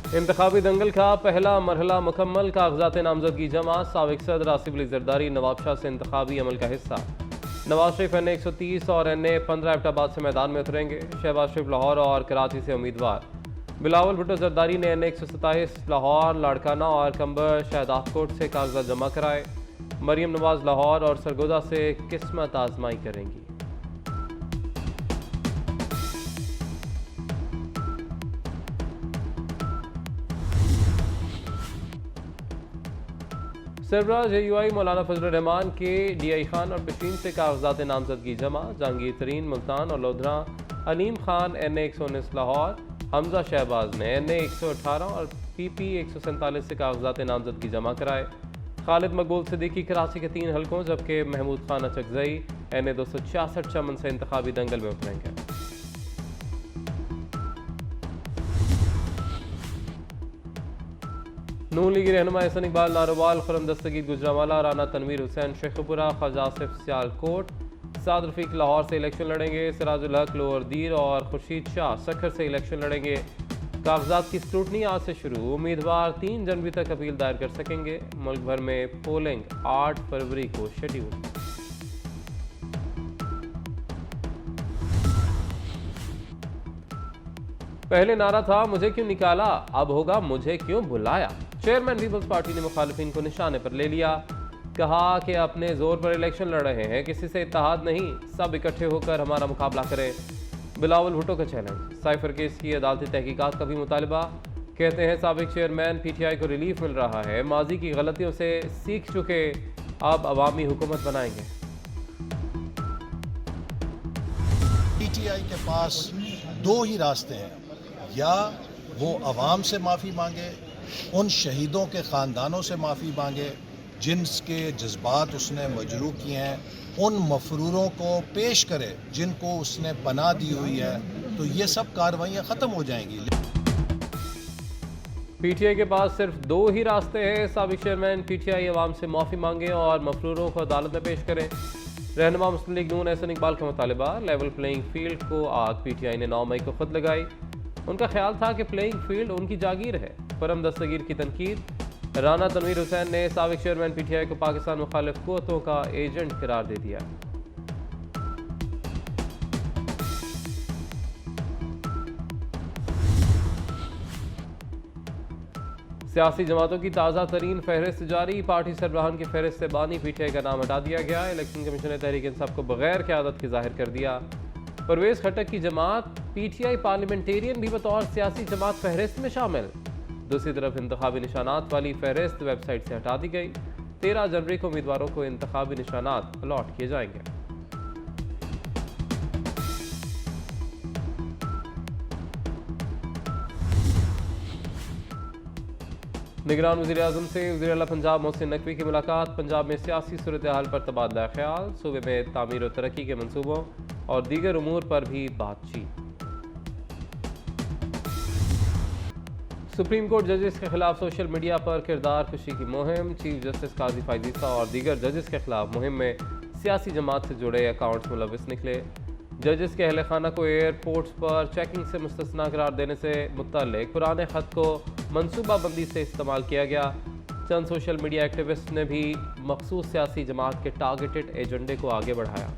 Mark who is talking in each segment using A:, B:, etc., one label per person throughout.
A: इंतखाबी दंगल का पहला मरहला मुकम्मल, कागजात नामजदगी जमा। साबिक सदर आसिफ अली जरदारी नवाब शाह से इंतखाबी अमल का हिस्सा। नवाज शरीफ NA 130 और NA 15 एबटाबाद से मैदान में उतरेंगे। शहबाज शरीफ लाहौर और कराची से उम्मीदवार। बिलावल भुट्टो जरदारी ने NA 127 लाहौर, लाड़काना और कंबर शहदादकोट से कागजात जमा कराए। मरीम नवाज लाहौर और सरगोदा से किस्मत आजमाई करेंगी। सरबराह JUI मौलाना फजल रहमान के DI खान और बशीन से कागजात नामजदगी जमा। जहांगीर तरीन मुल्तान और लोधरा, अलीम खान NA 119 लाहौर, हमजा शहबाज ने NA 118 और PP 147 से कागजात नामजदगी जमा कराए। खालिद मकबूल सिद्दीकी कराची के 3 हलकों, जबकि महमूद खान अचकजई NA 266 चमन से इंतखाबी दंगल में उतरेंगे। नून लीगी रहनुमा एहसन इकबाल नारोवाल, खुरम दस्तगीर गुजरांवाला, राना तनवीर हुसैन शेखपुरा, ख्वाजा आसिफ सियालकोट, साद रफीक लाहौर से इलेक्शन लड़ेंगे। सिराजुल हक लोअर दीर और खुर्शीद शाह सखर से इलेक्शन लड़ेंगे। कागजात की स्क्रूटनी आज से शुरू। उम्मीदवार 3 जनवरी तक अपील दायर कर सकेंगे। मुल्क भर में पोलिंग 8 फरवरी को शेड्यूल। पहले नारा था मुझे क्यों निकाला, अब होगा मुझे क्यों बुलाया। चेयरमैन पीपल्स पार्टी ने मुखालिफिन को निशाने पर ले लिया। कहा कि अपने जोर पर इलेक्शन लड़ रहे हैं, किसी से इत्तेहाद नहीं, सब इकट्ठे होकर हमारा मुकाबला करें। बिलावल भुट्टो का चैलेंज। साइफर केस की अदालती तहकीकात का भी मुतालबा। कहते हैं साबिक चेयरमैन PTI को रिलीफ मिल रहा है, माजी की गलतियों से सीख चुके, अब अवामी हुकूमत बनाएंगे।
B: PTI के पास 2 ही रास्ते हैं, या वो अवाम से माफ़ी मांगे, उन शहीदों के ख़ानदानों से माफ़ी मांगे जिनके जज्बात उसने मजरूह किए हैं, उन मफरूरों को पेश करे जिनको उसने पनाह दी हुई है, तो ये सब कार्रवाइयाँ ख़त्म हो जाएंगी।
A: PTI के पास सिर्फ 2 ही रास्ते हैं। साबिक चेयरमैन PTI अवाम से माफ़ी मांगे और मफरूरों को अदालत में पेश करें। रहनुमा मुस्लिम लीग नून एहसन इकबाल का मुतालबा। लेवल प्लेइंग फील्ड को आग PTI ने 9 मई को खुद लगाई। उनका ख्याल था कि प्लेइंग फील्ड उनकी जागीर है। परम दस्तगीर की तनकीद। राना तनवीर हुसैन ने साबिक चेयरमैन PTI को पाकिस्तान मुखालिफ कुव्वतों का एजेंट करार दे दिया। सियासी जमातों की ताज़ा तरीन फहरिस्त जारी। पार्टी सरबराहान की फहरिस्त से बानी PTI का नाम हटा दिया गया। इलेक्शन कमीशन ने तहरीक इंसाफ को बगैर क़यादत के जाहिर कर दिया। परवेज खटक की जमात PTI पार्लियामेंटेरियन भी बतौर सियासी जमात फहरिस्त में शामिल। दूसरी तरफ इंतखाबी निशानात वाली फहरिस्त वेबसाइट से हटा दी गई। 13 जनवरी को उम्मीदवारों को इंतखाबी निशानात अलॉट किए जाएंगे। निगरान वज़ीर आज़म से वज़ीर आला पंजाब मोहसिन नकवी की मुलाकात। पंजाब में सियासी सूरत हाल पर तबादला ख्याल। सूबे में तामीर और तरक्की के मनसूबों और दीगर उमूर पर भी बातचीत। सुप्रीम कोर्ट जजेस के खिलाफ सोशल मीडिया पर किरदार खुशी की मुहिम। चीफ जस्टिस काजी फायजीसा और दीगर जजेस के खिलाफ मुहिम में सियासी जमात से जुड़े अकाउंट्स मुलविस निकले। जजेस के अहल खाना को एयरपोर्ट्स पर चेकिंग से मुस्तस्ना करार देने से मुत्तल्लिक पुराने ख़त को मनसूबाबंदी से इस्तेमाल किया गया। चंद सोशल मीडिया एक्टिविस्ट ने भी मखसूस सियासी जमात के टारगेटेड एजेंडे को आगे बढ़ाया।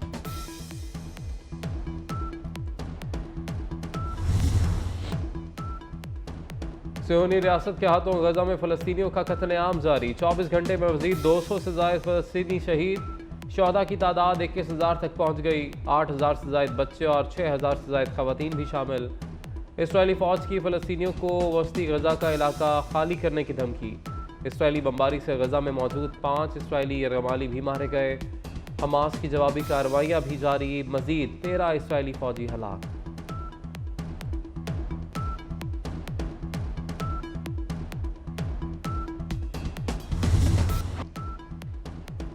A: सियोनी रियासत के हाथों गजा में फ़लस्तीनियों का कत्लेआम जारी। 24 घंटे में मज़ीद 200 से ज़ायद फ़लस्तीनी शहीद। शहदा की तादाद 21,000 तक पहुँच गई। 8,000 से ज़ायद बच्चे और 6,000 से ज़ायद ख़वातीन भी शामिल। इसराइली फ़ौज की फ़लस्तीनियों को वस्ती गजा का इलाका खाली करने की धमकी। इसराइली बमबारी से गजा में मौजूद 5 इसराइली यरगमाली भी मारे गए। हमास की जवाबी कार्रवाइयाँ भी जारी। मज़ीद 13 इसराइली फ़ौजी हलाक।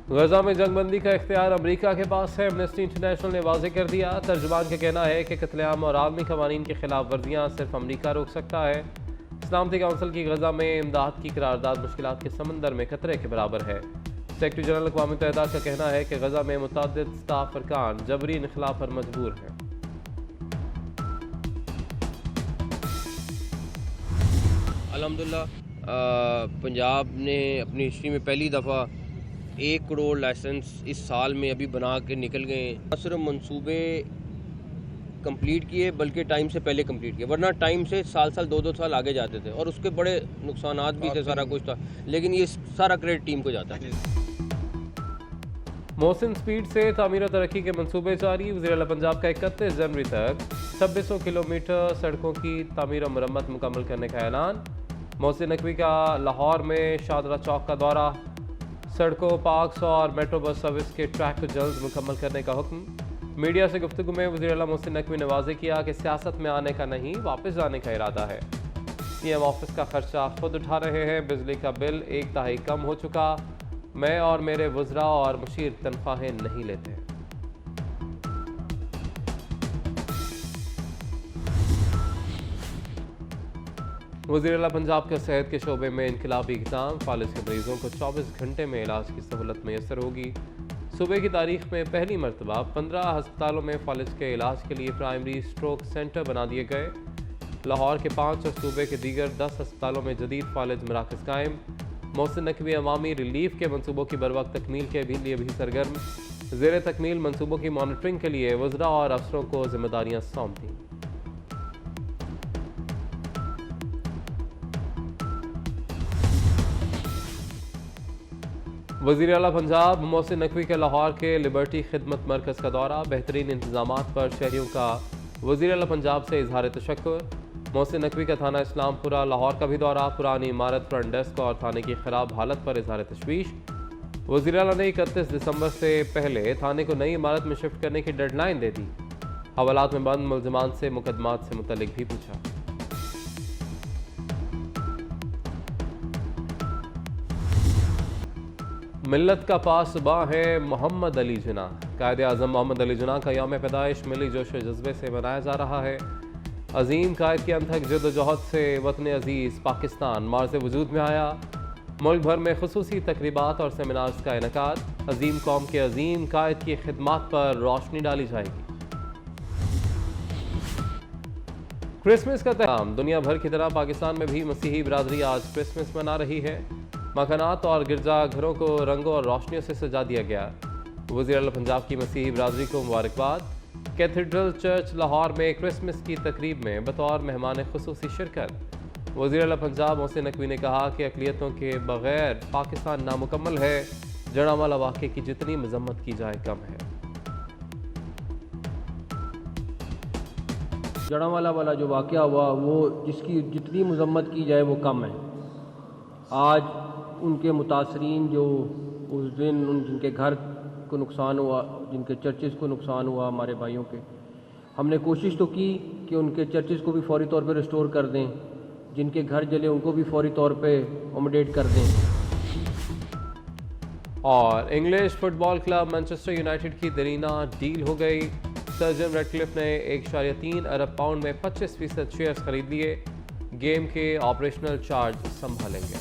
A: गजा में जंगबंदी का इख्तियार अमरीका के पास है। एमनेस्टी इंटरनेशनल ने वाज़ेह कर दिया। तर्जुमान का कहना है कि कत्लेआम और आलमी कवानीन की खिलाफ वर्जियाँ सिर्फ अमरीका रोक सकता है। सलामती काउंसिल की गजा में इमदाद की करारदाद मुश्किलात के समंदर में खतरे के बराबर है। सेक्रेटरी जनरल अक़वाम मुत्तहिदा का कहना है कि गजा में मुतअद्दिद स्टाफ अरकान जबरी इनखला पर मजबूर हैं।
C: अल्हम्दुलिल्लाह पंजाब ने अपनी हिस्ट्री में पहली दफ़ा 1 करोड़ लाइसेंस इस साल में अभी बना के निकल गए हैं। न सिर्फ मंसूबे कंप्लीट किए बल्कि टाइम से पहले कंप्लीट किए, वरना टाइम से साल 2-2 साल आगे जाते थे और उसके बड़े नुकसानात भी थे, सारा कुछ था, लेकिन ये सारा क्रेडिट टीम को जाता है।
A: मोहसिन स्पीड से तामीर और तरक्की के मंसूबे जारी। वज़ीर-ए-आला पंजाब का 31 जनवरी तक 2600 किलोमीटर सड़कों की तामीर और मरम्मत मुकम्मल करने का ऐलान। मोहसिन नकवी का लाहौर में शादरा चौक का दौरा। सड़कों, पार्क्स और मेट्रो बस सर्विस के ट्रैक को जल्द मुकम्मल करने का हुक्म। मीडिया से गुफ्तगू में वज़ीर-ए-आला मोहसिन नकवी ने वाज़ेह किया कि सियासत में आने का नहीं, वापस जाने का इरादा है। सीएम ऑफिस का खर्चा खुद उठा रहे हैं। बिजली का बिल 1/3 कम हो चुका। मैं और मेरे वज़रा और मुशीर तनख्वाहें नहीं लेते। वज़ीर-ए-आला पंजाब के सेहत के शोबे में इनकलाबी इक़दाम। फालिज के मरीजों को 24 घंटे में इलाज की सहूलत मैसर होगी। सूबे की तारीख में पहली मरतबा 15 अस्पतालों में फालिज के इलाज के लिए प्राइमरी स्ट्रोक सेंटर बना दिए गए। लाहौर के 5 और सूबे के दीगर 10 अस्पतालों में जदीद फालिज मराकज़ कायम। मोहसिन नकवी अवामी रिलीफ के मनसूबों की बरवक्त तकमील के लिए भी सरगर्म। ज़ेर तकमील मनसूबों की मॉनिटरिंग के लिए वज़रा और अफसरों को जिम्मेदारियाँ सौंप दी। वज़ीर-ए-आला पंजाब मोहसिन नकवी के लाहौर के लिबर्टी खिदमत मरकज़ का दौरा। बेहतरीन इंतजामात पर शहरियों का वज़ीर-ए-आला पंजाब से इजहार तशक्कुर। मोहसिन नकवी का थाना इस्लामपुरा लाहौर का भी दौरा। पुरानी इमारत, फ्रंट डेस्क और थाने की ख़राब हालत पर इजहार तशवीश। वज़ीर-ए-आला ने 31 दिसंबर से पहले थाने को नई इमारत में शिफ्ट करने की डेडलाइन दे दी। हवालात में बंद मुलजमान से मुकदमात से मुतल्लिक भी पूछा। मिल्लत का पासबां है मोहम्मद अली जिन्ना। कायदे आज़म मोहम्मद अली जिन्ना का यौम पैदाइश मिली जोश व जज्बे से मनाया जा रहा है। अजीम कायद की अनथक जद्दोजहद से वतन अजीज़ पाकिस्तान मार्ज़ वजूद में आया। मुल्क भर में खुसूसी तकरीबात और सेमिनार्स का इनेकाद। अजीम कौम के अजीम कायद की खिदमात पर रोशनी डाली जाएगी। क्रिसमस का त्योहार दुनिया भर की तरह पाकिस्तान में भी मसीही बिरादरी आज क्रिसमस मना रही है। मकानात और गिरजाघरों को रंगों और रोशनियों से सजा दिया गया। वज़ीर-ए-आला पंजाब की मसीही बिरादरी को मुबारकबाद। कैथेड्रल चर्च लाहौर में क्रिसमस की तकरीब में बतौर मेहमान खुसूसी शिरकत। वज़ीर-ए-आला पंजाब मोहसिन नकवी ने कहा कि अक़लियतों के बग़ैर पाकिस्तान नामुकम्मल है। जड़ावाला वाक़े की जितनी मज़म्मत की जाए कम है।
D: जड़ावाला वाला जो वाक़या हुआ वो जिसकी जितनी मज़म्मत की जाए वो कम है। आज उनके मुतासरीन जो उस दिन जिनके घर को नुकसान हुआ, जिनके चर्चेज़ को नुकसान हुआ, हमारे भाइयों के, हमने कोशिश तो की कि उनके चर्चेज़ को भी फौरी तौर पे रिस्टोर कर दें। जिनके घर जले उनको भी फौरी तौर पे अकोमोडेट कर दें।
A: और English football club Manchester United की दरीना डील हो गई। सर जिम रेडक्लिफ ने 1.3 अरब पाउंड में 25% शेयर्स खरीद लिए। गेम के ऑपरेशनल चार्ज संभालेंगे।